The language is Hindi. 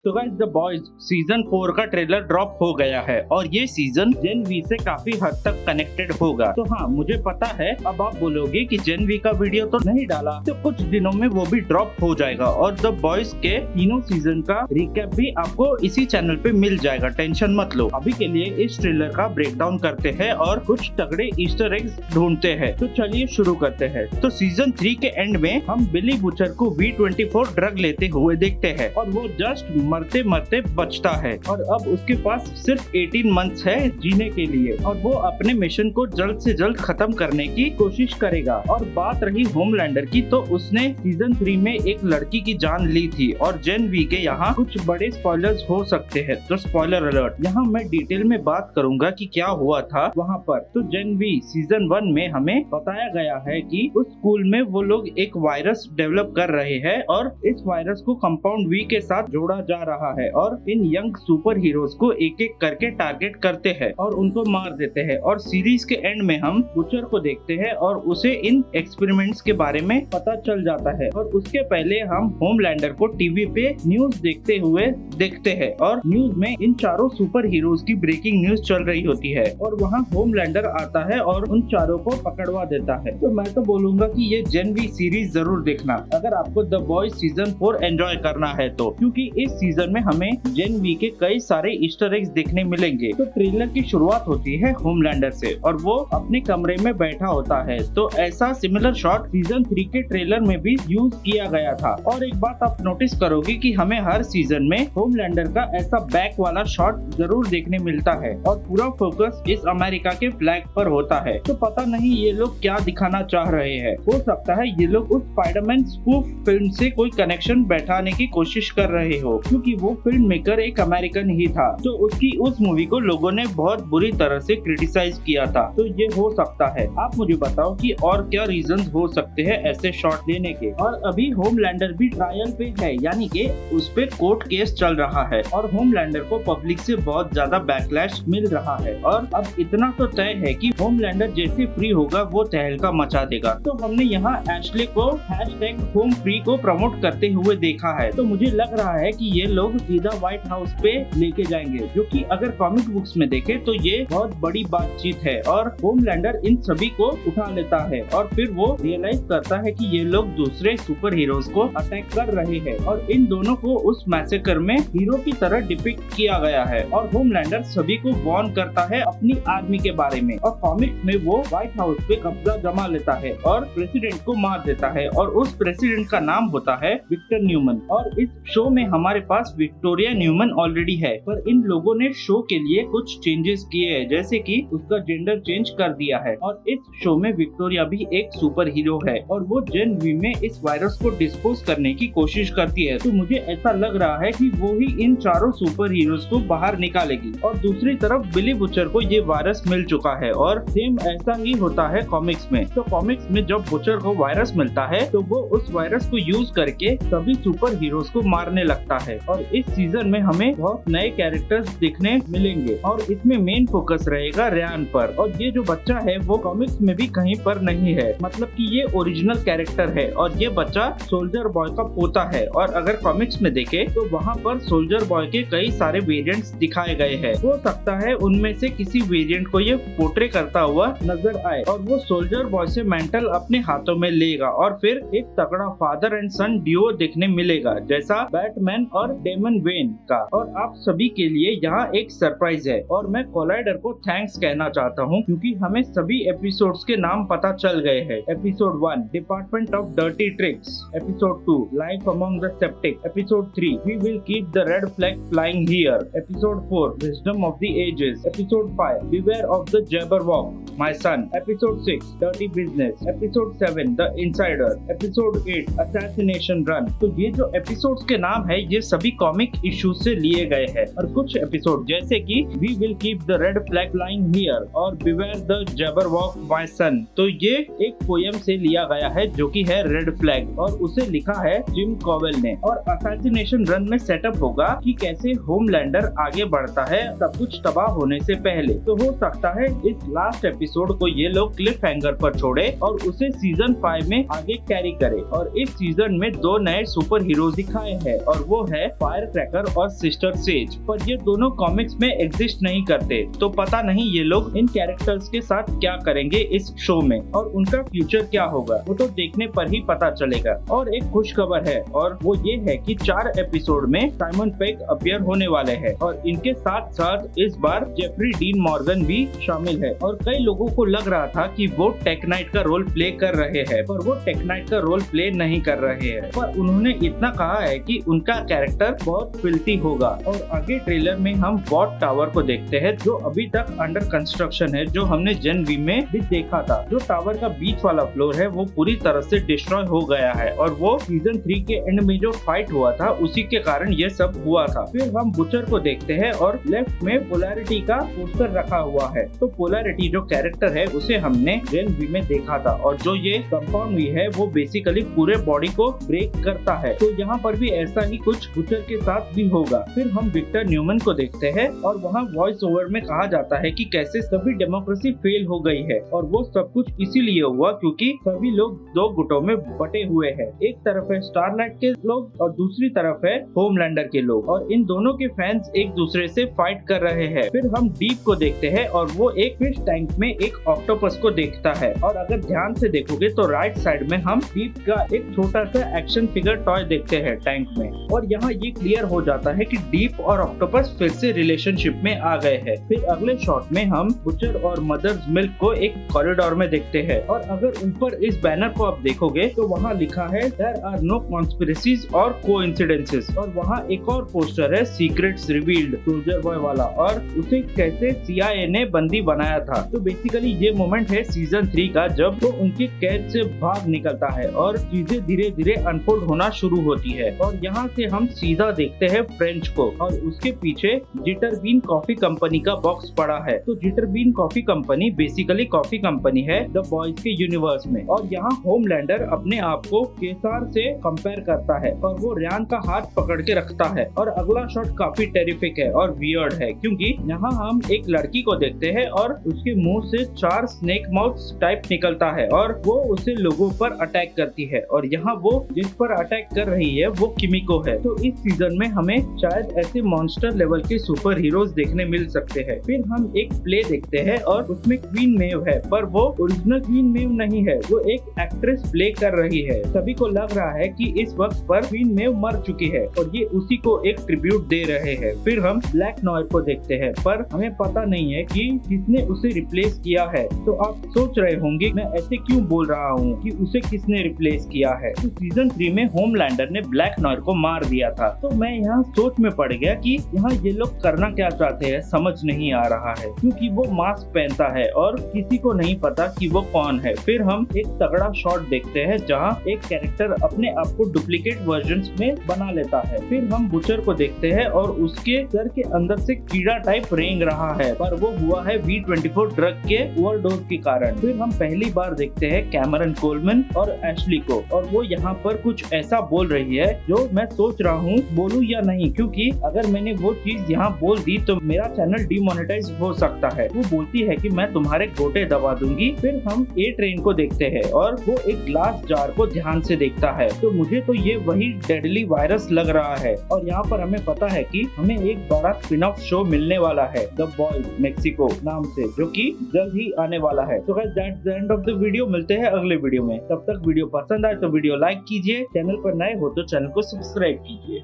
तो गाइस द बॉयज सीजन 4 का ट्रेलर ड्रॉप हो गया है और ये सीजन जेन वी से काफी हद तक कनेक्टेड होगा। तो हाँ, मुझे पता है अब आप बोलोगे कि जेन वी का वीडियो तो नहीं डाला, तो कुछ दिनों में वो भी ड्रॉप हो जाएगा और द बॉयज के तीनों सीजन का रिकैप भी आपको इसी चैनल पे मिल जाएगा, टेंशन मत लो। अभी के लिए इस ट्रेलर का ब्रेकडाउन करते हैं और कुछ तगड़े ईस्टर एग्स ढूंढते हैं। तो चलिए शुरू करते हैं। तो सीजन 3 के एंड में हम बिली बुचर को V24 ड्रग लेते हुए देखते हैं और वो जस्ट मरते मरते बचता है और अब उसके पास सिर्फ 18 मंथ्स है जीने के लिए और वो अपने मिशन को जल्द से जल्द खत्म करने की कोशिश करेगा। और बात रही होमलैंडर की, तो उसने सीजन 3 में एक लड़की की जान ली थी और जेन वी के यहाँ कुछ बड़े स्पॉयलर्स हो सकते हैं, तो स्पॉइलर अलर्ट। यहाँ मैं डिटेल में बात करूंगा कि क्या हुआ था वहाँ पर। तो जेन वी सीजन 1 में हमें बताया गया है कि उस स्कूल में वो लोग एक वायरस डेवलप कर रहे हैं और इस वायरस को कंपाउंड वी के साथ जोड़ा जा रहा है और इन यंग सुपर हीरोज को एक एक करके टारगेट करते हैं और उनको मार देते हैं। और सीरीज के एंड में हम बुचर को देखते हैं और उसे इन एक्सपेरिमेंट्स के बारे में पता चल जाता है। और उसके पहले हम होमलैंडर को टीवी पे न्यूज देखते हुए देखते हैं और न्यूज में इन चारों सुपर हीरोज की ब्रेकिंग न्यूज चल रही होती है और वहाँ होमलैंडर आता है और उन चारों को पकड़वा देता है। तो मैं तो बोलूंगा कि ये जेन वी सीरीज जरूर देखना अगर आपको द बॉयज सीजन 4 एंजॉय करना है तो, क्योंकि इस सीजन में हमें जेन वी के कई सारे ईस्टर एग्स देखने मिलेंगे। तो ट्रेलर की शुरुआत होती है होमलैंडर से और वो अपने कमरे में बैठा होता है। तो ऐसा सिमिलर शॉट सीजन 3 के ट्रेलर में भी यूज किया गया था। और एक बात आप नोटिस करोगे कि हमें हर सीजन में होमलैंडर का ऐसा बैक वाला शॉट जरूर देखने मिलता है और पूरा फोकस इस अमेरिका के फ्लैग पर होता है। तो पता नहीं ये लोग क्या दिखाना चाह रहे हैं। हो सकता है ये लोग उस स्पाइडरमैन स्पूफ फिल्म से कोई कनेक्शन बैठाने की कोशिश कर रहे हो, क्योंकि वो फिल्म मेकर एक अमेरिकन ही था। तो उसकी उस मूवी को लोगों ने बहुत बुरी तरह से क्रिटिसाइज किया था। तो ये हो सकता है। आप मुझे बताओ कि और क्या रीजंस हो सकते हैं ऐसे शॉट लेने के। और अभी होमलैंडर भी ट्रायल पे है, यानी कि उस पे कोर्ट केस चल रहा है और होमलैंडर को पब्लिक से बहुत ज्यादा बैकलैश मिल रहा है। और अब इतना तो तय है कि होमलैंडर जैसे फ्री होगा वो तहलका मचा देगा। तो हमने यहाँ एशले को #HomeFree को प्रमोट करते हुए देखा है। तो मुझे लग रहा है कि ये लोग सीधा व्हाइट हाउस पे लेके जाएंगे, जो कि अगर कॉमिक बुक्स में देखें तो ये बहुत बड़ी बातचीत है। और होमलैंडर इन सभी को उठा लेता है और फिर वो रियलाइज करता है कि ये लोग दूसरे सुपर हीरोज को अटैक कर रहे हैं और इन दोनों को उस मैसेकर में हीरो की तरह डिपिक्ट किया गया है। और होमलैंडर सभी को वार्न करता है अपनी आर्मी के बारे में और कॉमिक्स में वो व्हाइट हाउस पे कब्जा जमा लेता है और प्रेसिडेंट को मार देता है और उस प्रेसिडेंट का नाम होता है विक्टर न्यूमन। और इस शो में हमारे पास विक्टोरिया न्यूमन ऑलरेडी है, पर इन लोगों ने शो के लिए कुछ चेंजेस किए हैं, जैसे कि उसका जेंडर चेंज कर दिया है। और इस शो में विक्टोरिया भी एक सुपर हीरो है और वो जेन वी में इस वायरस को डिस्पोज करने की कोशिश करती है। तो मुझे ऐसा लग रहा है कि वो ही इन चारों सुपर हीरोज को बाहर निकालेगी। और दूसरी तरफ बिली बुचर को ये वायरस मिल चुका है और सेम ऐसा ही होता है कॉमिक्स में। तो कॉमिक्स में जब बुचर को वायरस मिलता है तो वो उस वायरस को यूज करके सभी सुपर हीरोज को मारने लगता है। और इस सीजन में हमें बहुत नए कैरेक्टर्स दिखने मिलेंगे और इसमें मेन फोकस रहेगा रयान पर। और ये जो बच्चा है वो कॉमिक्स में भी कहीं पर नहीं है, मतलब कि ये ओरिजिनल कैरेक्टर है और ये बच्चा सोल्जर बॉय का पोता है। और अगर कॉमिक्स में देखे तो वहाँ पर सोल्जर बॉय के कई सारे वेरिएंट्स दिखाए गए हैं। हो सकता है उनमें से किसी वेरिएंट को ये पोर्ट्रे करता हुआ नजर आए और वो सोल्जर बॉय से मेंटल अपने हाथों में लेगा और फिर एक तगड़ा फादर एंड सन ड्यूओ देखने मिलेगा, जैसा बैटमैन और डेमन वेन का। और आप सभी के लिए यहाँ एक सरप्राइज है और मैं कोलाइडर को थैंक्स कहना चाहता हूँ, क्योंकि हमें सभी एपिसोड्स के नाम पता चल गए हैं। Episode 1 department of dirty tricks, episode 2 life among the septic, episode 3 we will keep the red flag flying here, episode 4 wisdom of the ages, episode 5 beware of the जैबरवॉक my son, episode 6 dirty business, episode 7 the insider, episode 8 assassination run. तो ये जो एपिसोड्स के नाम है ये सभी कॉमिक इश्यूज से लिए गए हैं। और कुछ एपिसोड जैसे कि we will keep the red flag flying here और बिवेयर द जैबरवॉक माय सन, तो ये एक पोयम से लिया गया है जो कि है रेड फ्लैग और उसे लिखा है जिम कॉवेल ने। और असैसिनेशन रन में सेटअप होगा कि कैसे होमलैंडर आगे बढ़ता है सब कुछ तबाह होने से पहले। तो हो सकता है इस लास्ट एपिसोड को ये लोग क्लिफ हैंगर पर छोड़े और उसे सीजन 5 में आगे कैरी करे। और इस सीजन में 2 नए सुपर हीरोज दिखाए हैं और वो है फायर क्रैकर और सिस्टर सेज, पर ये दोनों कॉमिक्स में एग्जिस्ट नहीं करते, तो पता नहीं ये लोग इन कैरेक्टर्स के साथ क्या करेंगे इस शो में और उनका फ्यूचर क्या होगा, वो तो देखने पर ही पता चलेगा। और एक खुश खबर है और वो ये है कि 4 एपिसोड में साइमन पेग अपीयर होने वाले हैं और इनके साथ साथ इस बार जेफरी डीन मॉर्गन भी शामिल है। और कई लोगों को लग रहा था कि वो टेक नाइट का रोल प्ले कर रहे हैं, पर वो टेक नाइट का रोल प्ले नहीं कर रहे हैं, पर उन्होंने इतना कहा है कि उनका कैरेक्टर बहुत फिल्थी होगा। और आगे ट्रेलर में हम वॉट टावर को देखते हैं जो अभी तक अंडर कंस्ट्रक्शन है, जो हमने जेन वी में भी देखा था। जो टावर का बीच वाला फ्लोर है वो पूरी तरह से डिस्ट्रॉय हो गया है और वो सीजन 3 के एंड में जो फाइट हुआ था उसी के कारण ये सब हुआ था। फिर हम बुचर को देखते हैं और लेफ्ट में पोलैरिटी का पोस्टर रखा हुआ है। तो पोलैरिटी जो कैरेक्टर है उसे हमने जेन वी में देखा था और जो ये कंपाउंड हुई है वो बेसिकली पूरे बॉडी को ब्रेक करता है। तो यहाँ पर भी ऐसा ही कुछ बुचर के साथ भी होगा। फिर हम विक्टर न्यूमन को देखते हैं और वहाँ वॉइस ओवर में कहा जाता है कि कैसे सभी डेमोक्रेसी फेल हो गई है और वो सब कुछ इसीलिए हुआ क्योंकि सभी लोग 2 गुटों में बटे हुए हैं। एक तरफ है स्टारलाइट के लोग और दूसरी तरफ है होमलैंडर के लोग और इन दोनों के फैंस एक दूसरे से फाइट कर रहे हैं। फिर हम डीप को देखते हैं और वो एक फिश टैंक में एक ऑक्टोपस को देखता है और अगर ध्यान से देखोगे तो राइट साइड में हम डीप का एक छोटा सा एक्शन फिगर टॉय देखते हैं टैंक में। और यहाँ ये क्लियर हो जाता है कि डीप और ऑक्टोपस फिर से रिलेशनशिप में आ गए हैं। फिर अगले शॉट में हम बुचर और मदर्स मिल्क को एक कॉरिडोर में देखते हैं और अगर ऊपर इस बैनर को आप देखोगे तो वहाँ लिखा है देयर आर नो कॉन्स्पिरेसीज और कोइंसिडेंसेस और वहाँ एक और पोस्टर है सीक्रेट्स रिवील्ड सोल्जर बॉय वाला और उसे कैसे CIA ने बंदी बनाया था। तो बेसिकली ये मोमेंट है सीजन 3 का जब वो उनकी कैद से भाग निकलता है और चीजें धीरे धीरे अनफोल्ड होना शुरू होती है। और यहाँ से हम सीधा देखते हैं फ्रेंच को और उसके पीछे जिटर बीन कॉफी कंपनी का बॉक्स पड़ा है। तो Jitter Bean Coffee Company basically coffee company है द बॉयज के यूनिवर्स में और यहाँ होमलैंडर अपने आप को केसार से कंपेयर करता है और वो रियान का हाथ पकड़ के रखता है। और अगला शॉट काफी टेरिफिक है और वियर्ड है क्योंकि यहाँ हम एक लड़की को देखते हैं और उसके मुंह से 4 स्नेक माउथ टाइप निकलता है और वो उसे लोगों पर अटैक करती है और यहाँ वो जिस पर अटैक कर रही है वो किमिको है। तो इस सीजन में हमें शायद ऐसे मॉन्स्टर लेवल के सुपर हीरोज देखने मिल सकते हैं। फिर हम एक प्ले देखते हैं और उसमें क्वीन मेव है पर वो ओरिजिनल क्वीन मेव नहीं है, वो एक एक्ट्रेस प्ले कर रही है। सभी को लग रहा है कि इस वक्त पर क्वीन मेव मर चुकी है और ये उसी को एक ट्रिब्यूट दे रहे हैं। फिर हम ब्लैक नॉयर को देखते हैं पर हमें पता नहीं है कि किसने उसे रिप्लेस किया है। तो आप सोच रहे होंगे मैं ऐसे क्यों बोल रहा हूँ कि उसे किसने रिप्लेस किया है। तो सीजन 3 में होमलैंडर ने ब्लैक नॉयर को मार दिया था। तो मैं यहाँ सोच में पड़ गया कि यहाँ ये लोग करना क्या चाहते हैं समझ नहीं आ रहा है क्योंकि वो मास्क पहनता है और किसी को नहीं पता कि वो कौन है। फिर हम एक तगड़ा शॉट देखते हैं जहाँ एक कैरेक्टर अपने आप को डुप्लीकेट वर्जन्स में बना लेता है। फिर हम बुचर को देखते हैं और उसके सर के अंदर से कीड़ा टाइप रेंग रहा है पर वो हुआ है V24 ड्रग के ओवरडोज के कारण। फिर हम पहली बार देखते हैं कैमरन कोलमन और एशली को और वो यहाँ पर कुछ ऐसा बोल रही है जो मैं सोच रहा हूँ बोलूं या नहीं क्योंकि अगर मैंने वो चीज यहाँ बोल दी तो मेरा चैनल डिमोनेटाइज हो सकता है। वो बोलती है कि मैं तुम्हारे गोटे दबा दूंगी। फिर हम ए ट्रेन को देखते हैं और वो एक ग्लास जार को ध्यान से देखता है। तो मुझे तो ये वही डेडली वायरस लग रहा है और यहाँ पर हमें पता है कि हमें एक बड़ा स्पिन ऑफ शो मिलने वाला है द बॉयज मेक्सिको नाम से जो कि जल्द ही आने वाला है। तो guys that's the end of the video. मिलते हैं अगले वीडियो में। तब तक वीडियो पसंद आए तो वीडियो लाइक कीजिए, चैनल पर नए हो तो चैनल को सब्सक्राइब कीजिए।